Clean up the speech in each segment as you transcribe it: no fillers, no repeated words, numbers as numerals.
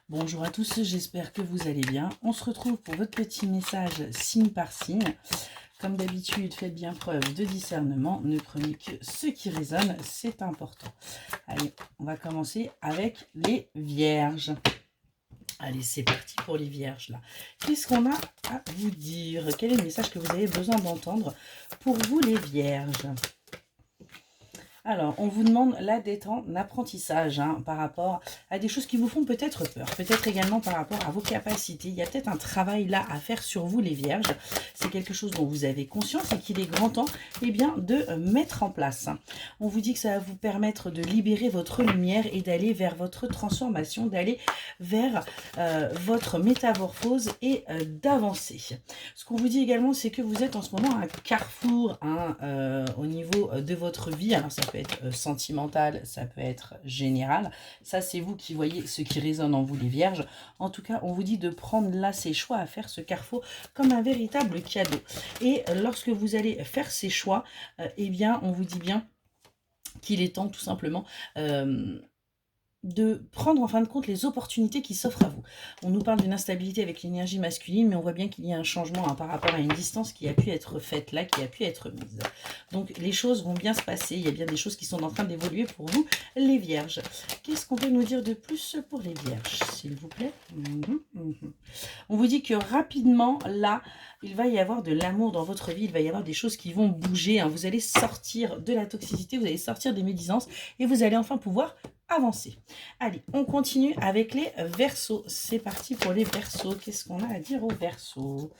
Bonjour à tous, j'espère que vous allez bien. On se retrouve pour votre petit message signe par signe. Comme d'habitude, faites bien preuve de discernement. Ne prenez que ce qui résonne, c'est important. Allez, on va commencer avec les vierges. Allez, c'est parti pour les vierges là. Qu'est-ce qu'on a à vous dire? Quel est le message que vous avez besoin d'entendre pour vous les vierges? Alors, on vous demande là d'être en apprentissage par rapport à des choses qui vous font peut-être peur, peut-être également par rapport à vos capacités. Il y a peut-être un travail là à faire sur vous les vierges. C'est quelque chose dont vous avez conscience et qu'il est grand temps de mettre en place. On vous dit que ça va vous permettre de libérer votre lumière et d'aller vers votre transformation, d'aller vers votre métamorphose et d'avancer. Ce qu'on vous dit également, c'est que vous êtes en ce moment à un carrefour au niveau de votre vie. Alors ça peut être sentimental, ça peut être général. Ça, c'est vous qui voyez ce qui résonne en vous, les vierges. En tout cas, on vous dit de prendre là ces choix à faire, ce carrefour, comme un véritable cadeau. Et lorsque vous allez faire ces choix, eh bien, on vous dit bien qu'il est temps tout simplement de prendre en fin de compte les opportunités qui s'offrent à vous. On nous parle d'une instabilité avec l'énergie masculine, mais on voit bien qu'il y a un changement par rapport à une distance qui a pu être faite là, qui a pu être mise. Donc les choses vont bien se passer, il y a bien des choses qui sont en train d'évoluer pour vous, les vierges. Qu'est-ce qu'on peut nous dire de plus pour les vierges, s'il vous plaît? On vous dit que rapidement, là, il va y avoir de l'amour dans votre vie, il va y avoir des choses qui vont bouger, vous allez sortir de la toxicité, vous allez sortir des médisances et vous allez enfin pouvoir avancer. Allez, on continue avec les Verseaux. C'est parti pour les Verseaux. Qu'est-ce qu'on a à dire aux Verseaux?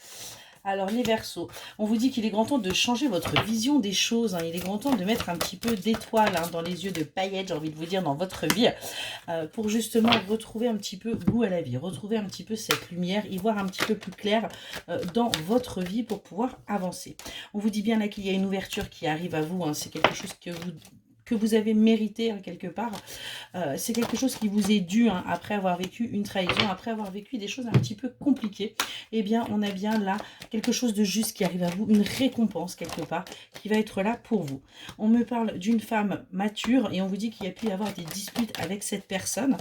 Alors les Verseaux, on vous dit qu'il est grand temps de changer votre vision des choses. Il est grand temps de mettre un petit peu d'étoiles dans les yeux, de paillettes, j'ai envie de vous dire, dans votre vie, pour justement retrouver un petit peu goût à la vie, retrouver un petit peu cette lumière, y voir un petit peu plus clair dans votre vie pour pouvoir avancer. On vous dit bien là qu'il y a une ouverture qui arrive à vous. C'est quelque chose que vous avez mérité quelque part. C'est quelque chose qui vous est dû après avoir vécu une trahison, après avoir vécu des choses un petit peu compliquées. Eh bien, on a bien là quelque chose de juste qui arrive à vous, une récompense quelque part qui va être là pour vous. On me parle d'une femme mature et on vous dit qu'il y a pu y avoir des disputes avec cette personne.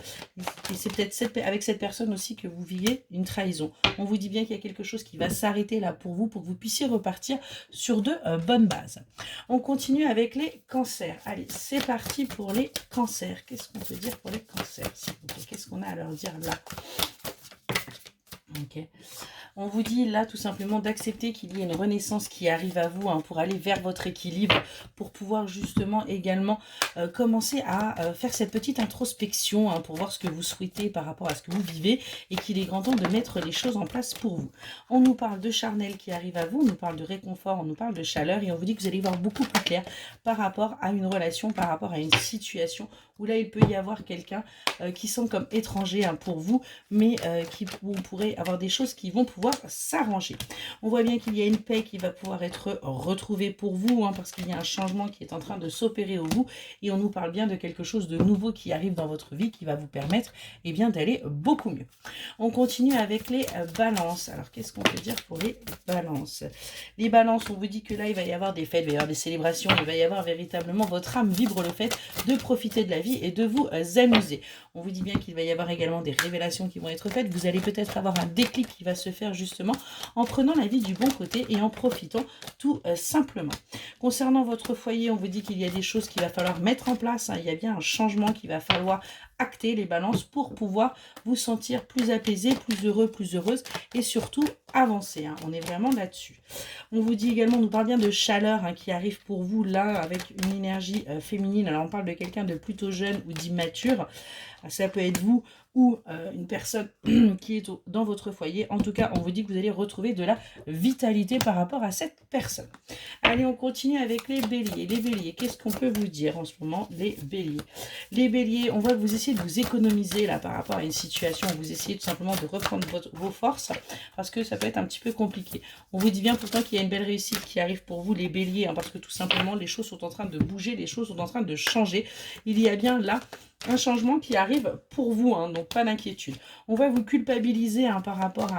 Et c'est peut-être avec cette personne aussi que vous vivez une trahison. On vous dit bien qu'il y a quelque chose qui va s'arrêter là pour vous que vous puissiez repartir sur de bonnes bases. On continue avec les cancers. Allez, c'est parti pour les cancers. Qu'est-ce qu'on peut dire pour les cancers, s'il vous plaît? Qu'est-ce qu'on a à leur dire là? Ok. On vous dit là tout simplement d'accepter qu'il y ait une renaissance qui arrive à vous pour aller vers votre équilibre, pour pouvoir justement également commencer à faire cette petite introspection pour voir ce que vous souhaitez par rapport à ce que vous vivez et qu'il est grand temps de mettre les choses en place pour vous. On nous parle de charnel qui arrive à vous, on nous parle de réconfort, on nous parle de chaleur et on vous dit que vous allez voir beaucoup plus clair par rapport à une relation, par rapport à une situation où là il peut y avoir quelqu'un qui semble comme étranger pour vous, mais vous pourrez avoir des choses qui vont pouvoir s'arranger. On voit bien qu'il y a une paix qui va pouvoir être retrouvée pour vous, parce qu'il y a un changement qui est en train de s'opérer au vous, et on nous parle bien de quelque chose de nouveau qui arrive dans votre vie, qui va vous permettre d'aller beaucoup mieux. On continue avec les balances. Alors qu'est-ce qu'on peut dire pour les balances? Les balances, on vous dit que là il va y avoir des fêtes, il va y avoir des célébrations, il va y avoir véritablement, votre âme vibre le fait de profiter de la vie et de vous amuser. On vous dit bien qu'il va y avoir également des révélations qui vont être faites. Vous allez peut-être avoir un déclic qui va se faire justement en prenant la vie du bon côté et en profitant tout simplement. Concernant votre foyer, on vous dit qu'il y a des choses qu'il va falloir mettre en place. Il y a bien un changement qu'il va falloir acter, les balances, pour pouvoir vous sentir plus apaisé, plus heureux, plus heureuse et surtout avancer. On est vraiment là-dessus. On vous dit également, on nous parle bien de chaleur qui arrive pour vous là avec une énergie féminine. Alors on parle de quelqu'un de plutôt jeune ou d'immature. Ça peut être vous ou une personne qui est dans votre foyer. En tout cas, on vous dit que vous allez retrouver de la vitalité par rapport à cette personne. Allez, on continue avec les béliers. Les béliers, qu'est-ce qu'on peut vous dire en ce moment, les béliers? Les béliers, on voit que vous essayez de vous économiser là par rapport à une situation. Vous essayez tout simplement de reprendre vos forces parce que ça peut être un petit peu compliqué. On vous dit bien pourtant qu'il y a une belle réussite qui arrive pour vous, les béliers, parce que tout simplement, les choses sont en train de bouger, les choses sont en train de changer. Il y a bien là un changement qui arrive pour vous, hein, donc pas d'inquiétude. On va vous culpabiliser hein, par rapport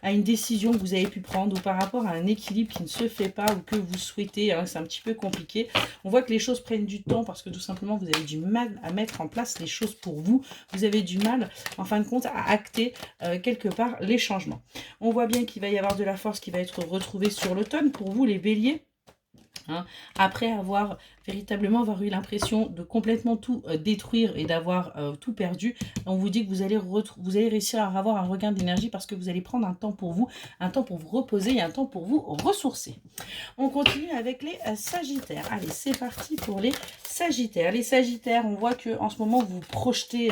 à une décision que vous avez pu prendre ou par rapport à un équilibre qui ne se fait pas ou que vous souhaitez, hein, c'est un petit peu compliqué. On voit que les choses prennent du temps parce que tout simplement vous avez du mal à mettre en place les choses pour vous. Vous avez du mal en fin de compte à acter quelque part les changements. On voit bien qu'il va y avoir de la force qui va être retrouvée sur l'automne pour vous les béliers. Hein, après avoir véritablement eu l'impression de complètement tout détruire et d'avoir tout perdu, on vous dit que vous allez réussir à avoir un regain d'énergie parce que vous allez prendre un temps pour vous reposer et un temps pour vous ressourcer. On continue avec les Sagittaires. Allez, c'est parti pour les Sagittaires. Les Sagittaires, on voit que en ce moment vous vous projetez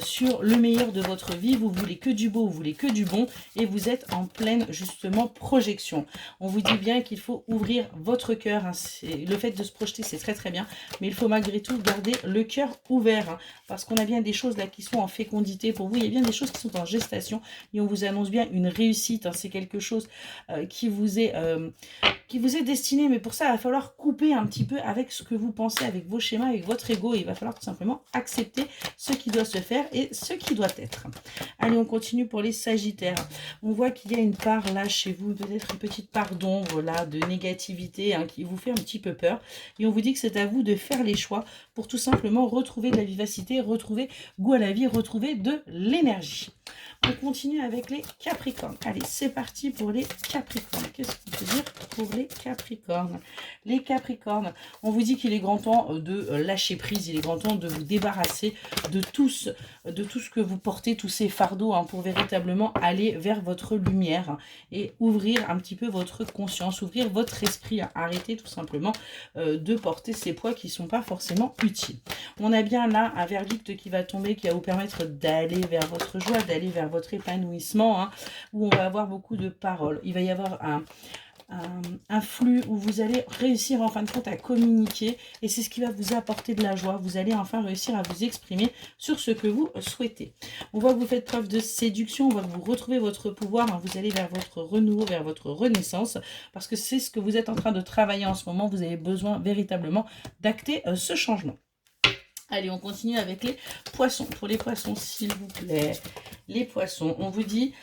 sur le meilleur de votre vie, vous voulez que du beau, vous voulez que du bon et vous êtes en pleine justement projection. On vous dit bien qu'il faut ouvrir votre cœur, hein. Le fait de se projeter c'est très très bien, mais il faut malgré tout garder le cœur ouvert hein, parce qu'on a bien des choses là qui sont en fécondité pour vous, il y a bien des choses qui sont en gestation et on vous annonce bien une réussite, hein. C'est quelque chose qui vous est destiné, mais pour ça il va falloir couper un petit peu avec ce que vous pensez, avec vos schémas, avec votre ego, et il va falloir tout simplement accepter ce qui doit se faire et ce qui doit être. Allez, on continue pour les Sagittaires. On voit qu'il y a une part là chez vous, peut-être une petite part d'ombre là, de négativité hein, qui vous fait un petit peu peur, et on vous dit que c'est à vous de faire les choix pour tout simplement retrouver de la vivacité, retrouver goût à la vie, retrouver de l'énergie. On continue avec les Capricornes. Allez, c'est parti pour les Capricornes. Qu'est-ce qu'on peut dire pour les Capricornes? Les Capricornes, on vous dit qu'il est grand temps de lâcher prise, il est grand temps de vous débarrasser de tout ce que vous portez, tous ces fardeaux, hein, pour véritablement aller vers votre lumière hein, et ouvrir un petit peu votre conscience, ouvrir votre esprit, hein, arrêter tout simplement de porter ces poids qui ne sont pas forcément utiles. On a bien là un verdict qui va tomber, qui va vous permettre d'aller vers votre joie, d'aller vers votre épanouissement, hein, où on va avoir beaucoup de paroles. Il va y avoir un flux où vous allez réussir en fin de compte à communiquer et c'est ce qui va vous apporter de la joie. Vous allez enfin réussir à vous exprimer sur ce que vous souhaitez. On voit que vous faites preuve de séduction, on voit que vous retrouvez votre pouvoir, hein, vous allez vers votre renouveau, vers votre renaissance parce que c'est ce que vous êtes en train de travailler en ce moment. Vous avez besoin véritablement d'acter ce changement. Allez, on continue avec les poissons. Pour les poissons, s'il vous plaît, les poissons, on vous dit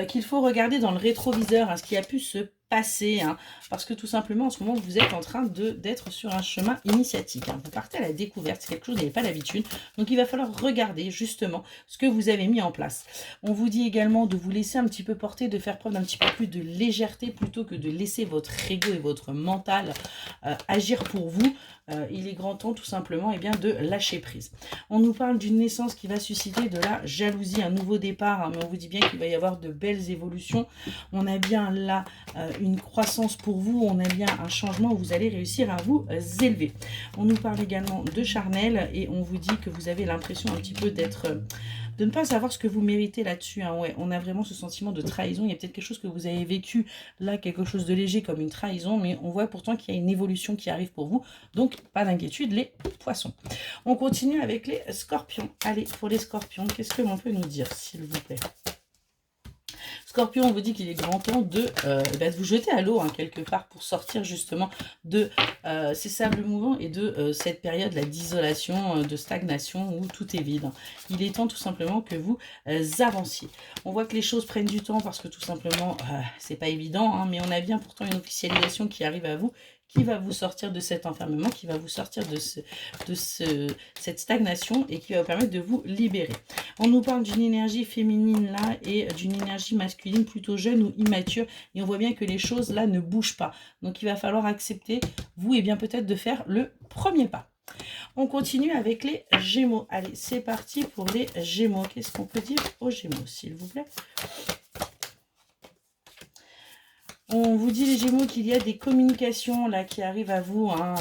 qu'il faut regarder dans le rétroviseur hein, ce qui a pu se passer, hein, parce que tout simplement, en ce moment, vous êtes en train d'être sur un chemin initiatique. Hein. Vous partez à la découverte, c'est quelque chose que vous n'avez pas l'habitude. Donc, il va falloir regarder justement ce que vous avez mis en place. On vous dit également de vous laisser un petit peu porter, de faire preuve d'un petit peu plus de légèreté plutôt que de laisser votre ego et votre mental agir pour vous. Il est grand temps tout simplement eh bien, de lâcher prise. On nous parle d'une naissance qui va susciter de la jalousie, un nouveau départ, hein, mais on vous dit bien qu'il va y avoir de belles évolutions. On a bien là une croissance pour vous, on a bien un changement où vous allez réussir à vous élever. On nous parle également de charnel et on vous dit que vous avez l'impression un petit peu de ne pas savoir ce que vous méritez là-dessus. Hein. Ouais, on a vraiment ce sentiment de trahison. Il y a peut-être quelque chose que vous avez vécu là, quelque chose de léger comme une trahison, mais on voit pourtant qu'il y a une évolution qui arrive pour vous. Donc, pas d'inquiétude, les poissons. On continue avec les scorpions. Allez, pour les scorpions, qu'est-ce que l'on peut nous dire, s'il vous plaît? Scorpion, on vous dit qu'il est grand temps de vous jeter à l'eau hein, quelque part pour sortir justement de ces sables mouvants et de cette période d'isolation, de stagnation où tout est vide. Il est temps tout simplement que vous avanciez. On voit que les choses prennent du temps parce que tout simplement, c'est pas évident, hein, mais on a bien pourtant une officialisation qui arrive à vous, qui va vous sortir de cet enfermement, qui va vous sortir de cette stagnation et qui va vous permettre de vous libérer. On nous parle d'une énergie féminine là et d'une énergie masculine plutôt jeune ou immature et on voit bien que les choses là ne bougent pas. Donc il va falloir accepter, vous et bien peut-être de faire le premier pas. On continue avec les Gémeaux. Allez, c'est parti pour les Gémeaux. Qu'est-ce qu'on peut dire aux Gémeaux, s'il vous plaît ? On vous dit les Gémeaux qu'il y a des communications là qui arrivent à vous hein,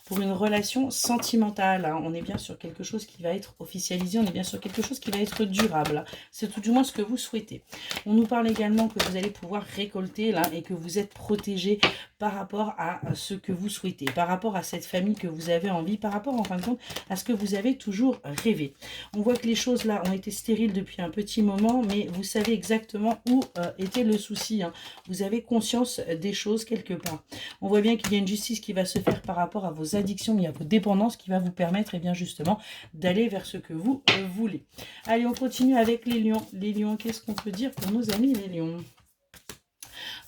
pour une relation sentimentale. Hein. On est bien sur quelque chose qui va être officialisé, on est bien sur quelque chose qui va être durable. Hein. C'est tout du moins ce que vous souhaitez. On nous parle également que vous allez pouvoir récolter là et que vous êtes protégé par rapport à ce que vous souhaitez, par rapport à cette famille que vous avez envie, par rapport en fin de compte à ce que vous avez toujours rêvé. On voit que les choses là ont été stériles depuis un petit moment, mais vous savez exactement où était le souci. Hein. Vous avez conscience des choses quelque part. On voit bien qu'il y a une justice qui va se faire par rapport à vos addictions et à vos dépendances qui va vous permettre, bien justement, d'aller vers ce que vous voulez. Allez, on continue avec les lions. Les lions, qu'est-ce qu'on peut dire pour nos amis les lions?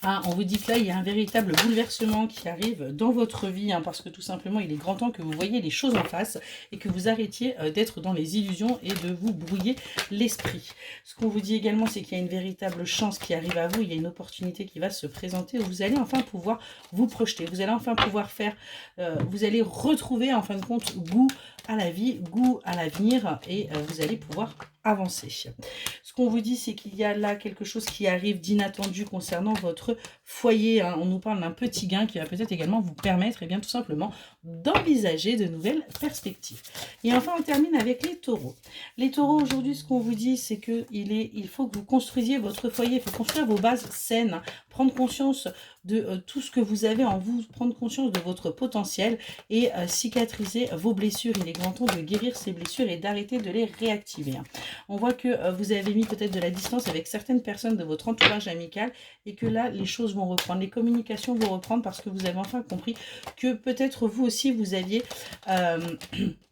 Ah, on vous dit que là, il y a un véritable bouleversement qui arrive dans votre vie, parce que tout simplement, il est grand temps que vous voyez les choses en face et que vous arrêtiez d'être dans les illusions et de vous brouiller l'esprit. Ce qu'on vous dit également, c'est qu'il y a une véritable chance qui arrive à vous, il y a une opportunité qui va se présenter où vous allez enfin pouvoir vous projeter, vous allez enfin pouvoir faire, vous allez retrouver en fin de compte goût à la vie, goût à l'avenir et vous allez pouvoir avancer. Ce qu'on vous dit, c'est qu'il y a là quelque chose qui arrive d'inattendu concernant votre foyer. On nous parle d'un petit gain qui va peut-être également vous permettre, bien tout simplement, d'envisager de nouvelles perspectives. Et enfin, on termine avec les taureaux. Les taureaux, aujourd'hui, ce qu'on vous dit, c'est qu'il faut que vous construisiez votre foyer, il faut construire vos bases saines, prendre conscience de tout ce que vous avez en vous, prendre conscience de votre potentiel et cicatriser vos blessures. Il est grand temps de guérir ces blessures et d'arrêter de les réactiver. On voit que vous avez mis peut-être de la distance avec certaines personnes de votre entourage amical et que là, les choses vont reprendre, les communications vont reprendre parce que vous avez enfin compris que peut-être vous aussi, vous aviez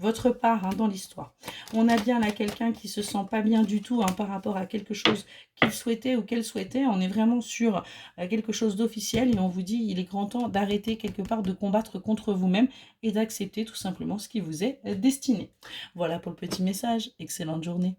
votre part dans l'histoire. On a bien là quelqu'un qui se sent pas bien du tout par rapport à quelque chose qu'il souhaitait ou qu'elle souhaitait. On est vraiment sur quelque chose d'officiel et on vous dit il est grand temps d'arrêter quelque part de combattre contre vous-même et d'accepter tout simplement ce qui vous est destiné. Voilà pour le petit message. Excellente journée.